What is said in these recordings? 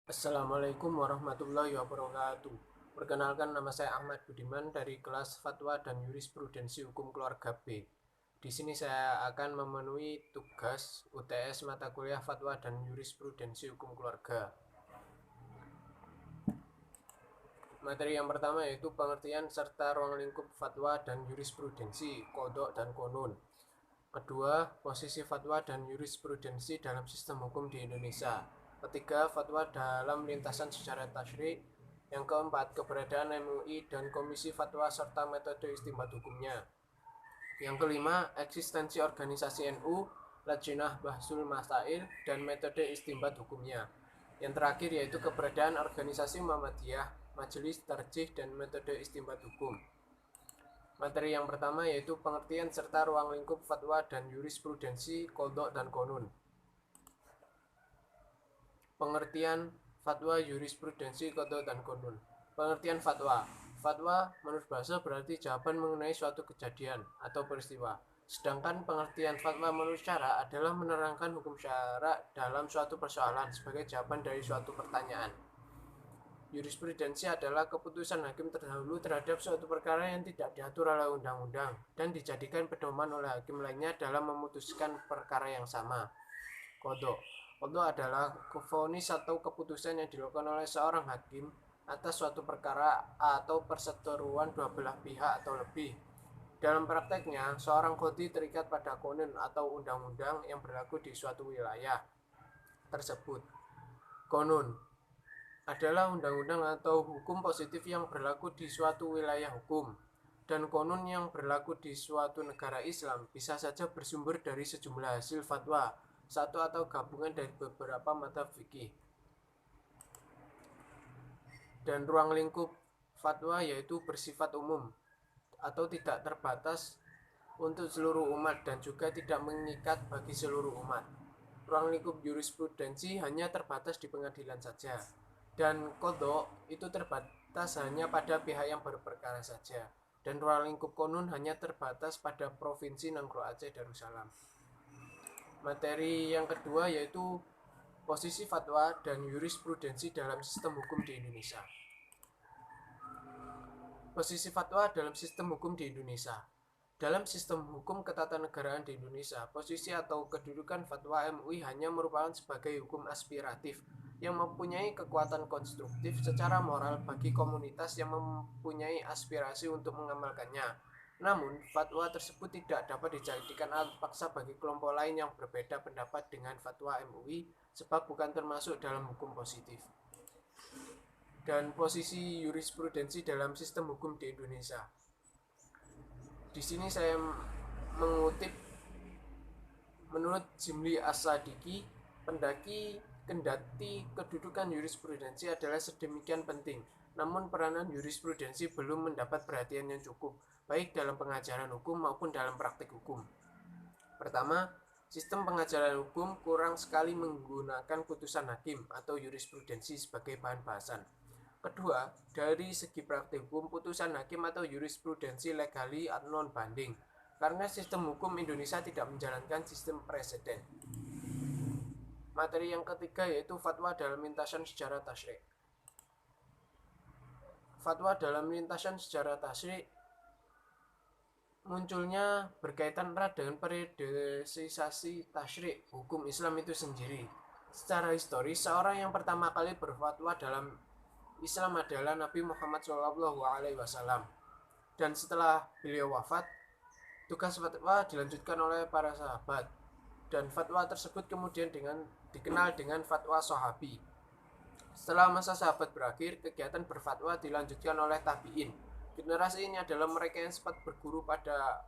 Assalamualaikum warahmatullahi wabarakatuh. Perkenalkan, nama saya Ahmad Budiman dari kelas Fatwa dan Jurisprudensi Hukum Keluarga B. Di sini saya akan memenuhi tugas UTS mata kuliah Fatwa dan Jurisprudensi Hukum Keluarga. Materi yang pertama yaitu pengertian serta ruang lingkup fatwa dan jurisprudensi, kodok dan konun. Kedua, posisi fatwa dan jurisprudensi dalam sistem hukum di Indonesia. Ketiga, fatwa dalam lintasan sejarah tasyrik. Yang keempat, keberadaan MUI dan Komisi Fatwa serta metode istinbat hukumnya. Yang kelima, eksistensi organisasi NU, Lajnah Bahsul Masail, dan metode istinbat hukumnya. Yang terakhir yaitu keberadaan organisasi Muhammadiyah, Majelis Tarjih, dan metode istinbat hukum. Materi yang pertama yaitu pengertian serta ruang lingkup fatwa dan jurisprudensi, kodok dan konun. Pengertian fatwa, jurisprudensi, kodok dan konun. Pengertian fatwa. Fatwa menurut bahasa berarti jawaban mengenai suatu kejadian atau peristiwa. Sedangkan pengertian fatwa menurut syara adalah menerangkan hukum syara dalam suatu persoalan sebagai jawaban dari suatu pertanyaan. Jurisprudensi adalah keputusan hakim terdahulu terhadap suatu perkara yang tidak diatur oleh undang-undang dan dijadikan pedoman oleh hakim lainnya dalam memutuskan perkara yang sama. Kodok. Kodok adalah vonis atau keputusan yang dilakukan oleh seorang hakim atas suatu perkara atau perseteruan dua belah pihak atau lebih. Dalam prakteknya, seorang qadhi terikat pada konun atau undang-undang yang berlaku di suatu wilayah tersebut. Konun adalah undang-undang atau hukum positif yang berlaku di suatu wilayah hukum, dan konun yang berlaku di suatu negara Islam bisa saja bersumber dari sejumlah hasil fatwa, satu atau gabungan dari beberapa madzhab fikih. Dan ruang lingkup fatwa yaitu bersifat umum atau tidak terbatas untuk seluruh umat dan juga tidak mengikat bagi seluruh umat. Ruang lingkup jurisprudensi hanya terbatas di pengadilan saja, dan kodok itu terbatas hanya pada pihak yang berperkara saja, dan ruang lingkup konun hanya terbatas pada Provinsi Nanggroe Aceh Darussalam. Materi yang kedua yaitu posisi fatwa dan jurisprudensi dalam sistem hukum di Indonesia. Posisi fatwa dalam sistem hukum di Indonesia. Dalam sistem hukum ketatanegaraan di Indonesia, posisi atau kedudukan fatwa MUI hanya merupakan sebagai hukum aspiratif yang mempunyai kekuatan konstruktif secara moral bagi komunitas yang mempunyai aspirasi untuk mengamalkannya. Namun, fatwa tersebut tidak dapat dijadikan alat paksa bagi kelompok lain yang berbeda pendapat dengan fatwa MUI sebab bukan termasuk dalam hukum positif. Dan posisi jurisprudensi dalam sistem hukum di Indonesia. Di sini saya mengutip menurut Jimli As-Sadiki, kendati kedudukan jurisprudensi adalah sedemikian penting, namun peranan jurisprudensi belum mendapat perhatian yang cukup, baik dalam pengajaran hukum maupun dalam praktik hukum. Pertama, sistem pengajaran hukum kurang sekali menggunakan putusan hakim atau jurisprudensi sebagai bahan bahasan. Kedua, dari segi praktik hukum, putusan hakim atau jurisprudensi legali non banding, karena sistem hukum Indonesia tidak menjalankan sistem preseden. Materi yang ketiga yaitu fatwa dalam lintasan sejarah tasyrik. Fatwa dalam lintasan sejarah tasyrik munculnya berkaitan erat dengan periodisasi tasyrik hukum Islam itu sendiri. Secara historis, seorang yang pertama kali berfatwa dalam Islam adalah Nabi Muhammad SAW. Dan setelah beliau wafat, tugas fatwa dilanjutkan oleh para sahabat. Dan fatwa tersebut kemudian dikenal dengan fatwa sahabi. Setelah masa sahabat berakhir, kegiatan berfatwa dilanjutkan oleh tabi'in. Generasi ini adalah mereka yang sempat berguru pada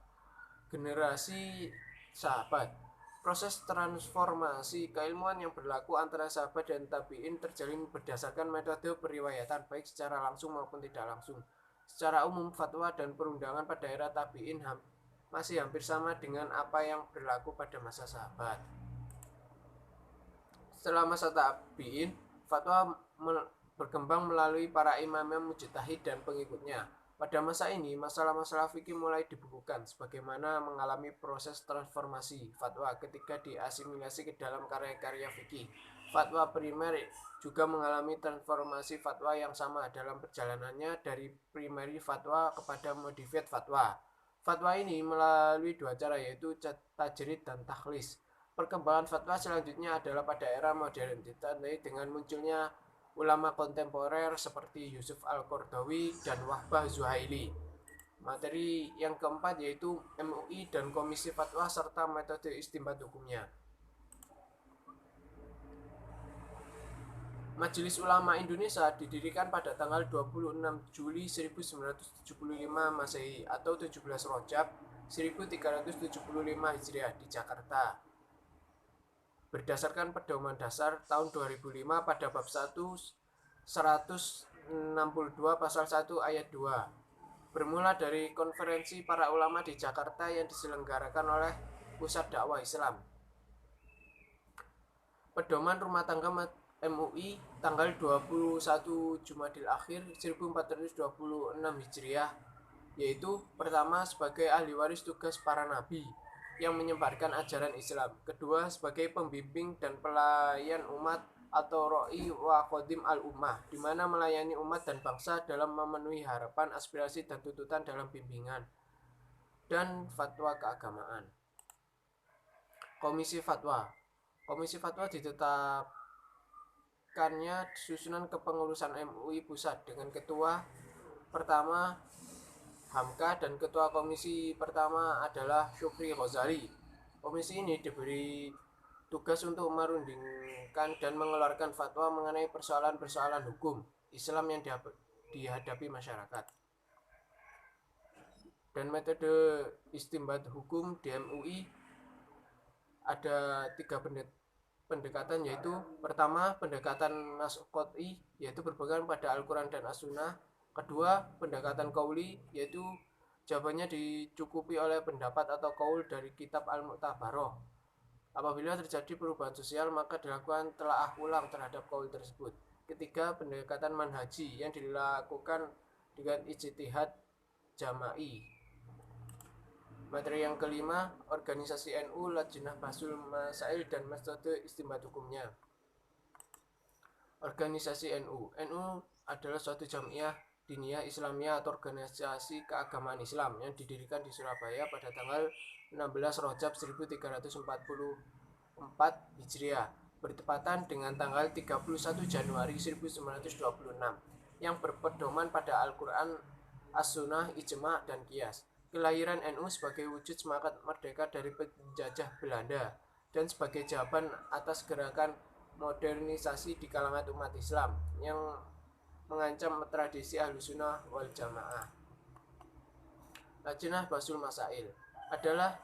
generasi sahabat. Proses transformasi keilmuan yang berlaku antara sahabat dan tabi'in terjalin berdasarkan metode periwayatan baik secara langsung maupun tidak langsung. Secara umum, fatwa dan perundangan pada era tabi'in masih hampir sama dengan apa yang berlaku pada masa sahabat. Setelah masa tabi'in, fatwa berkembang melalui para imam yang mujtahid dan pengikutnya. Pada masa ini, masalah-masalah fikih mulai dibukukan sebagaimana mengalami proses transformasi fatwa ketika diasimilasi ke dalam karya-karya fikih. Fatwa primer juga mengalami transformasi fatwa yang sama dalam perjalanannya dari primary fatwa kepada modified fatwa. Fatwa ini melalui dua cara, yaitu tajrid dan takhlis. Perkembangan fatwa selanjutnya adalah pada era modern, ditandai dengan munculnya ulama kontemporer seperti Yusuf Al-Qaradawi dan Wahbah Zuhaili. Materi yang keempat yaitu MUI dan Komisi Fatwa serta metode istinbat hukumnya. Majelis Ulama Indonesia didirikan pada tanggal 26 Juli 1975 Masehi atau 17 Rajab 1375 Hijriah di Jakarta. Berdasarkan pedoman dasar tahun 2005 pada bab 1 162 pasal 1 ayat 2. Bermula dari konferensi para ulama di Jakarta yang diselenggarakan oleh Pusat Dakwah Islam. Pedoman rumah tangga MUI tanggal 21 Jumadil Akhir 1426 Hijriah, yaitu pertama sebagai ahli waris tugas para nabi yang menyebarkan ajaran Islam, kedua sebagai pembimbing dan pelayan umat atau Ro'i wa Khodim al-Ummah, di mana melayani umat dan bangsa dalam memenuhi harapan, aspirasi dan tuntutan dalam bimbingan dan fatwa keagamaan. Komisi Fatwa ditetapkan susunan kepengurusan MUI Pusat dengan ketua pertama Hamka dan ketua komisi pertama adalah Syukri Ghazali. Komisi ini diberi tugas untuk merundingkan dan mengeluarkan fatwa mengenai persoalan-persoalan hukum Islam yang dihadapi masyarakat. Dan metode istinbat hukum di MUI ada 3 pendekatan, yaitu pertama pendekatan nas qot'i, yaitu berpegang pada Al-Quran dan As-Sunnah. Kedua pendekatan qauli, yaitu jawabannya dicukupi oleh pendapat atau qaul dari kitab Al-Mu'tabaroh. Apabila terjadi perubahan sosial maka dilakukan telaah ulang terhadap qaul tersebut. Ketiga pendekatan manhaji yang dilakukan dengan ijtihad jama'i. Materi yang kelima, organisasi NU, Lajnah Bahsul Masail dan metode istinbat hukumnya. Organisasi NU adalah suatu jamiah diniyah Islamiyah atau organisasi keagamaan Islam yang didirikan di Surabaya pada tanggal 16 Rajab 1344 Hijriah, bertepatan dengan tanggal 31 Januari 1926, yang berpedoman pada Al-Quran, As-Sunnah, Ijma' dan Qiyas. Kelahiran NU sebagai wujud semangat merdeka dari penjajah Belanda dan sebagai jawaban atas gerakan modernisasi di kalangan umat Islam yang mengancam tradisi Ahlussunnah wal Jamaah. Lajnah Bahsul Masail adalah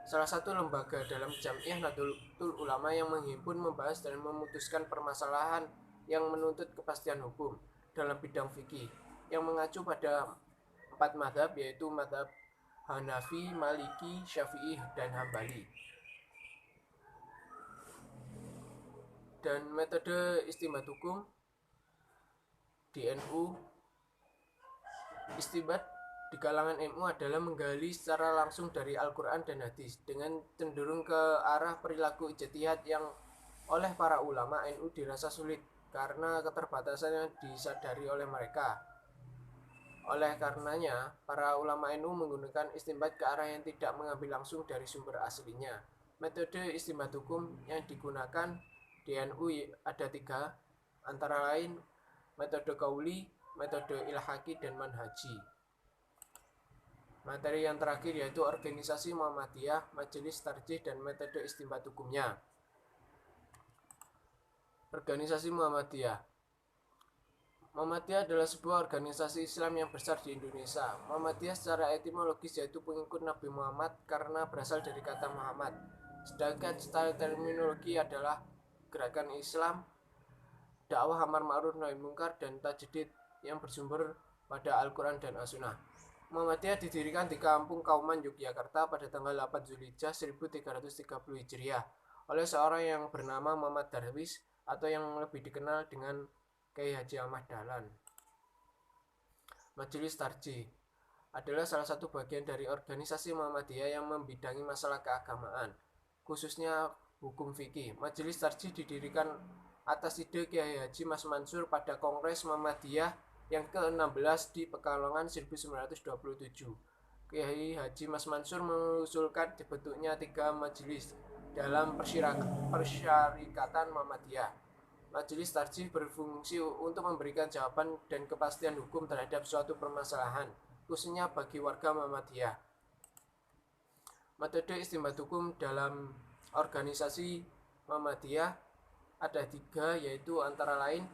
salah satu lembaga dalam Jamiah Nahdlatul Ulama yang menghimpun, membahas dan memutuskan permasalahan yang menuntut kepastian hukum dalam bidang fikih yang mengacu pada 4 mazhab, yaitu mazhab Hanafi, Maliki, Syafi'i, dan Hambali. Dan metode istinbat hukum di NU, istinbat di kalangan NU adalah menggali secara langsung dari Al-Quran dan hadis dengan cenderung ke arah perilaku ijtihad yang oleh para ulama NU dirasa sulit karena keterbatasan yang disadari oleh mereka. Oleh karenanya, para ulama NU menggunakan istinbat ke arah yang tidak mengambil langsung dari sumber aslinya. Metode istinbat hukum yang digunakan di NU ada 3, antara lain metode qauli, metode ilhaqi, dan manhaji. Materi yang terakhir yaitu organisasi Muhammadiyah, majelis tarjih, dan metode istinbat hukumnya. Organisasi Muhammadiyah adalah sebuah organisasi Islam yang besar di Indonesia. Muhammadiyah secara etimologis yaitu pengikut Nabi Muhammad karena berasal dari kata Muhammad. Sedangkan secara terminologi adalah gerakan Islam, dakwah amar ma'ruf nahi munkar, dan tajdid yang bersumber pada Al-Quran dan As-Sunnah. Muhammadiyah didirikan di Kampung Kauman, Yogyakarta pada tanggal 8 Zulhijjah 1330 Hijriah oleh seorang yang bernama Muhammad Darwis atau yang lebih dikenal dengan Kiai Haji Ahmad Dahlan. Majelis Tarjih adalah salah satu bagian dari organisasi Muhammadiyah yang membidangi masalah keagamaan, khususnya hukum fikih. Majelis Tarjih didirikan atas ide Kiai Haji Mas Mansur pada Kongres Muhammadiyah yang ke-16 di Pekalongan 1927. Kiai Haji Mas Mansur mengusulkan dibentuknya 3 majelis dalam persyarikatan Muhammadiyah. Majelis Tarjih berfungsi untuk memberikan jawaban dan kepastian hukum terhadap suatu permasalahan, khususnya bagi warga Muhammadiyah. Metode istinbat hukum dalam organisasi Muhammadiyah ada 3, yaitu antara lain: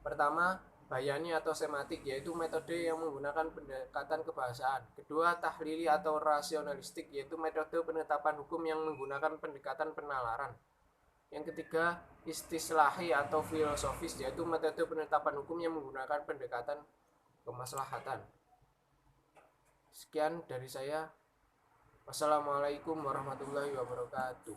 pertama, bayani atau sematik, yaitu metode yang menggunakan pendekatan kebahasaan. Kedua, tahlili atau rasionalistik, yaitu metode penetapan hukum yang menggunakan pendekatan penalaran. Yang ketiga, istislahi atau filosofis, yaitu metode penetapan hukum yang menggunakan pendekatan kemaslahatan. Sekian dari saya. Wassalamualaikum warahmatullahi wabarakatuh.